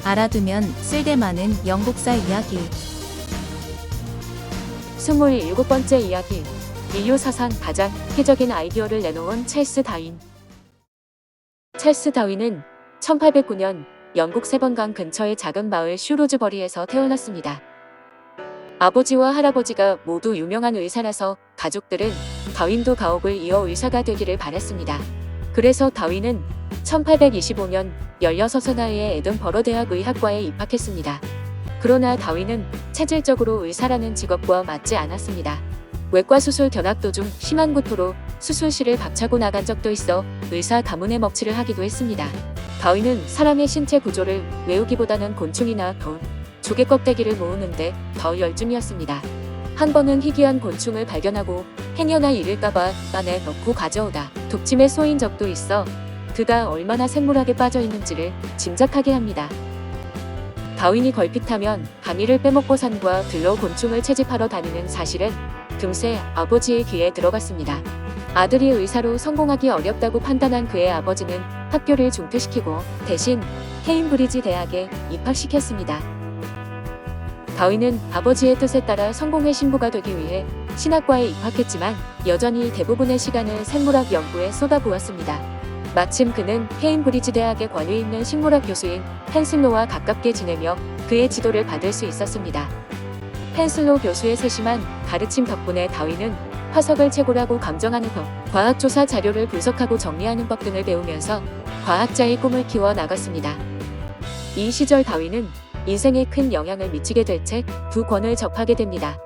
알아두면 쓸데많은 영국사 이야기. 27번째 이야기. 인류 사상 가장 획기적인 아이디어를 내놓은 찰스 다윈. 찰스 다윈은 1809년 영국 세번강 근처의 작은 마을 슈로즈버리에서 태어났습니다. 아버지와 할아버지가 모두 유명한 의사라서 가족들은 다윈도 가옥을 이어 의사가 되기를 바랐습니다. 그래서 다윈은 1825년 16살 나이에 에든버러 대학 의학과에 입학했습니다. 그러나 다윈은 체질적으로 의사라는 직업과 맞지 않았습니다. 외과 수술 견학 도중 심한 구토로 수술실을 박차고 나간 적도 있어 의사 가문의 먹칠을 하기도 했습니다. 다윈은 사람의 신체 구조를 외우기보다는 곤충이나 돌, 조개 껍데기를 모으는데 더 열중이었습니다. 한 번은 희귀한 곤충을 발견하고 행여나 잃을까봐 안에 넣고 가져오다 독침에 쏘인 적도 있어 그가 얼마나 생물학에 빠져 있는지를 짐작하게 합니다. 다윈이 걸핏하면 강의를 빼먹고 산과 들러 곤충을 채집하러 다니는 사실은 금세 아버지의 귀에 들어갔습니다. 아들이 의사로 성공하기 어렵다고 판단한 그의 아버지는 학교를 중퇴시키고 대신 케임브리지 대학에 입학시켰습니다. 다윈은 아버지의 뜻에 따라 성공의 신부가 되기 위해 신학과에 입학했지만 여전히 대부분의 시간을 생물학 연구에 쏟아부었습니다. 마침 그는 케임브리지 대학의 권위 있는 식물학 교수인 펜슬로와 가깝게 지내며 그의 지도를 받을 수 있었습니다. 펜슬로 교수의 세심한 가르침 덕분에 다윈은 화석을 채굴하고 감정하는 법, 과학조사 자료를 분석하고 정리하는 법 등을 배우면서 과학자의 꿈을 키워 나갔습니다. 이 시절 다윈은 인생에 큰 영향을 미치게 될 책 2권을 접하게 됩니다.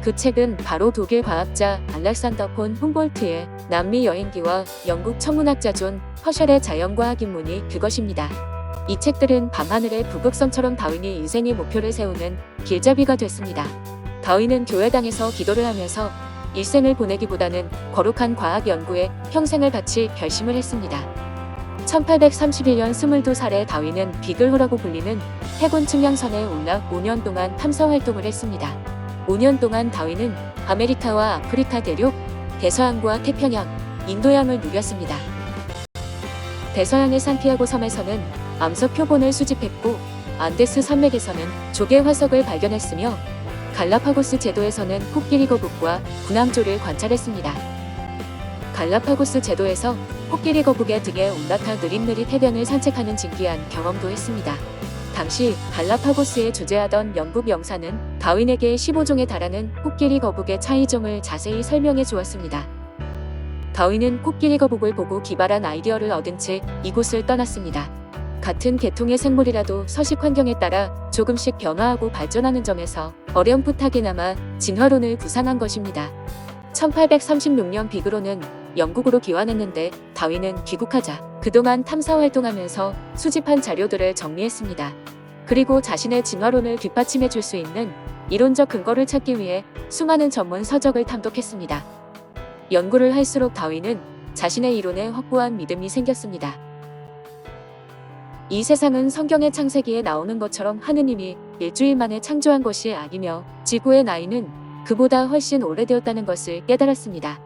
그 책은 바로 독일 과학자 알렉산더 폰 훔볼트의 남미 여행기와 영국 천문학자 존 허셜의 자연과학 입문이 그것입니다. 이 책들은 밤하늘의 부극선처럼 다윈이 인생의 목표를 세우는 길잡이가 됐습니다. 다윈은 교회당에서 기도를 하면서 일생을 보내기보다는 거룩한 과학 연구에 평생을 바칠 결심을 했습니다. 1831년 22살의 다윈은 비글호라고 불리는 해군 측량선에 올라 5년 동안 탐사 활동을 했습니다. 5년 동안 다윈은 아메리카와 아프리카 대륙, 대서양과 태평양, 인도양을 누볐습니다. 대서양의 산티아고 섬에서는 암석 표본을 수집했고 안데스 산맥에서는 조개 화석을 발견했으며 갈라파고스 제도에서는 코끼리 거북과 군함조를 관찰했습니다. 갈라파고스 제도에서 코끼리 거북의 등에 올라타 느릿느릿 해변을 산책하는 진기한 경험도 했습니다. 당시 갈라파고스에 주재하던 영국 영사는 다윈에게 15종에 달하는 코끼리 거북의 차이점을 자세히 설명해 주었습니다. 다윈은 코끼리 거북을 보고 기발한 아이디어를 얻은 채 이곳을 떠났습니다. 같은 계통의 생물이라도 서식 환경에 따라 조금씩 변화하고 발전하는 점에서 어렴풋하게나마 진화론을 구상한 것입니다. 1836년 비그로는 영국으로 귀환했는데 다윈은 귀국하자 그동안 탐사 활동하면서 수집한 자료들을 정리했습니다. 그리고 자신의 진화론을 뒷받침해 줄 수 있는 이론적 근거를 찾기 위해 수많은 전문 서적을 탐독했습니다. 연구를 할수록 다윈은 자신의 이론에 확고한 믿음이 생겼습니다. 이 세상은 성경의 창세기에 나오는 것처럼 하느님이 일주일 만에 창조한 것이 아니며 지구의 나이는 그보다 훨씬 오래되었다는 것을 깨달았습니다.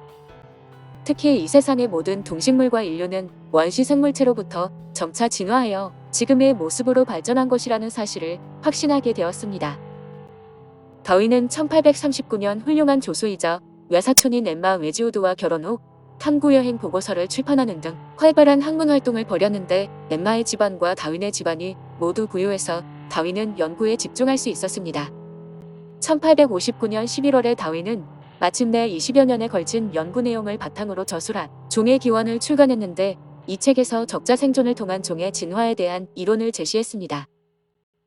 특히 이 세상의 모든 동식물과 인류는 원시 생물체로부터 점차 진화하여 지금의 모습으로 발전한 것이라는 사실을 확신하게 되었습니다. 다윈은 1839년 훌륭한 조수이자 외사촌인 엠마 웨지우드와 결혼 후 탐구여행 보고서를 출판하는 등 활발한 학문 활동을 벌였는데 엠마의 집안과 다윈의 집안이 모두 부유해서 다윈은 연구에 집중할 수 있었습니다. 1859년 11월에 다윈은 마침내 20여 년에 걸친 연구 내용을 바탕으로 저술한 종의 기원을 출간했는데 이 책에서 적자 생존을 통한 종의 진화에 대한 이론을 제시했습니다.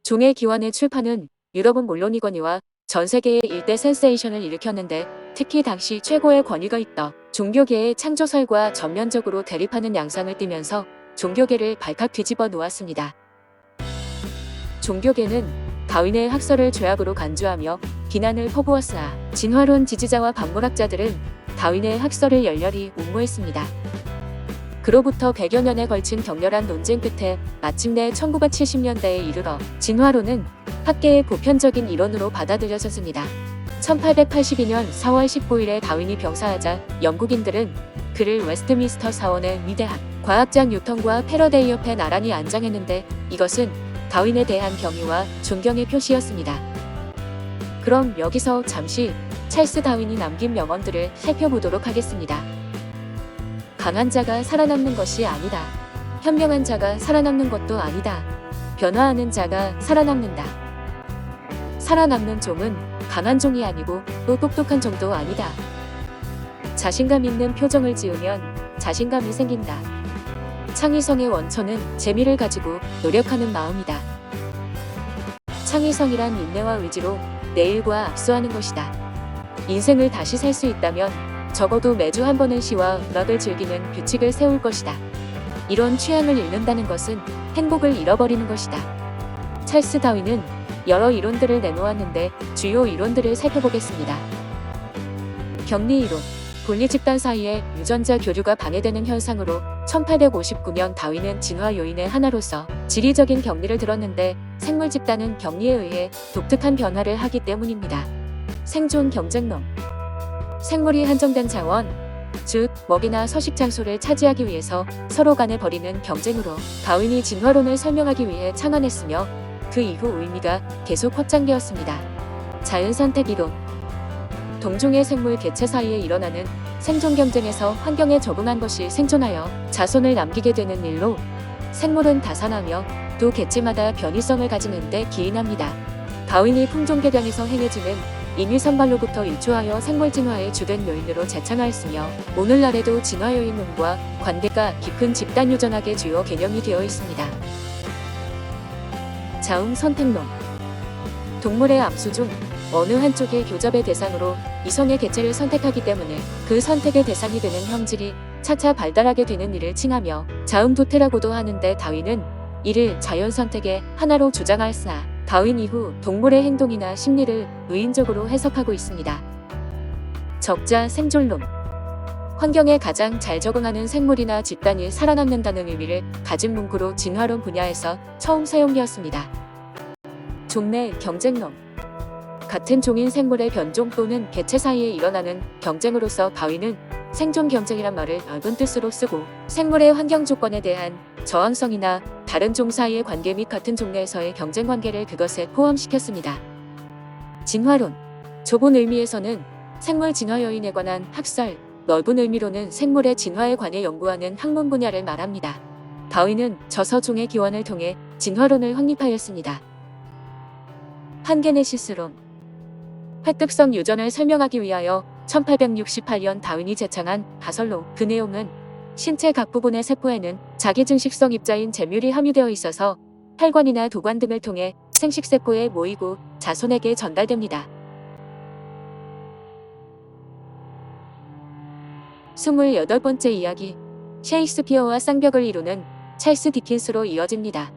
종의 기원의 출판은 유럽은 물론이거니와 전 세계에 일대 센세이션을 일으켰는데 특히 당시 최고의 권위가 있던 종교계의 창조설과 전면적으로 대립하는 양상을 띠면서 종교계를 발칵 뒤집어 놓았습니다. 종교계는 다윈의 학설을 죄악으로 간주하며 비난을 퍼부었으나 진화론 지지자와 반문학자들은 다윈의 학설을 열렬히 옹호했습니다. 그로부터 100여 년에 걸친 격렬한 논쟁 끝에 마침내 1970년대에 이르러 진화론은 학계의 보편적인 이론으로 받아들여졌습니다. 1882년 4월 19일에 다윈이 병사하자 영국인들은 그를 웨스트민스터 사원의 위대한 과학자 뉴턴과 패러데이 옆에 나란히 안장했는데 이것은 다윈에 대한 경의와 존경의 표시였습니다. 그럼 여기서 잠시 찰스 다윈이 남긴 명언들을 살펴보도록 하겠습니다. 강한 자가 살아남는 것이 아니다. 현명한 자가 살아남는 것도 아니다. 변화하는 자가 살아남는다. 살아남는 종은 강한 종이 아니고 또 똑똑한 종도 아니다. 자신감 있는 표정을 지으면 자신감이 생긴다. 창의성의 원천은 재미를 가지고 노력하는 마음이다. 창의성이란 인내와 의지로 내일과 압수하는 것이다. 인생을 다시 살 수 있다면 적어도 매주 한 번은 시와 음악을 즐기는 규칙을 세울 것이다. 이런 취향을 잃는다는 것은 행복을 잃어버리는 것이다. 찰스 다윈은 여러 이론들을 내놓았는데 주요 이론들을 살펴보겠습니다. 격리 이론. 분리 집단 사이에 유전자 교류가 방해되는 현상으로 1859년 다윈은 진화 요인의 하나로서 지리적인 격리를 들었는데 생물 집단은 격리에 의해 독특한 변화를 하기 때문입니다. 생존 경쟁론. 생물이 한정된 자원, 즉 먹이나 서식 장소를 차지하기 위해서 서로 간에 벌이는 경쟁으로 다윈이 진화론을 설명하기 위해 창안했으며 그 이후 의미가 계속 확장되었습니다. 자연선택 이론. 동종의 생물 개체 사이에 일어나는 생존 경쟁에서 환경에 적응한 것이 생존하여 자손을 남기게 되는 일로 생물은 다산하며 또 개체마다 변이성을 가지는데 기인합니다. 다윈이 품종 개량에서 행해지는 인위 선발로부터 일조하여 생물 진화의 주된 요인으로 재창하였으며 오늘날에도 진화 요인론과 관계가 깊은 집단 유전학의 주요 개념이 되어 있습니다. 자음 선택론. 동물의 암수 중 어느 한쪽의 교접의 대상으로 이성의 개체를 선택하기 때문에 그 선택의 대상이 되는 형질이 차차 발달하게 되는 이를 칭하며 자음도태라고도 하는데 다윈은 이를 자연선택의 하나로 주장하였으나 다윈 이후 동물의 행동이나 심리를 의인적으로 해석하고 있습니다. 적자 생존론. 환경에 가장 잘 적응하는 생물이나 집단이 살아남는다는 의미를 가진 문구로 진화론 분야에서 처음 사용되었습니다. 종내 경쟁론. 같은 종인 생물의 변종 또는 개체 사이에 일어나는 경쟁으로서 다윈은 생존 경쟁이란 말을 넓은 뜻으로 쓰고 생물의 환경 조건에 대한 저항성이나 다른 종 사이의 관계 및 같은 종 내에서의 경쟁 관계를 그것에 포함시켰습니다. 진화론. 좁은 의미에서는 생물 진화 요인에 관한 학설, 넓은 의미로는 생물의 진화에 관해 연구하는 학문 분야를 말합니다. 다윈은 저서종의 기원을 통해 진화론을 확립하였습니다. 판게네시스론. 획득성 유전을 설명하기 위하여 1868년 다윈이 제창한 가설로 그 내용은 신체 각 부분의 세포에는 자기 증식성 입자인 제뮬이 함유되어 있어서 혈관이나 도관 등을 통해 생식세포에 모이고 자손에게 전달됩니다. 28번째 이야기. 셰익스피어와 쌍벽을 이루는 찰스 디킨스로 이어집니다.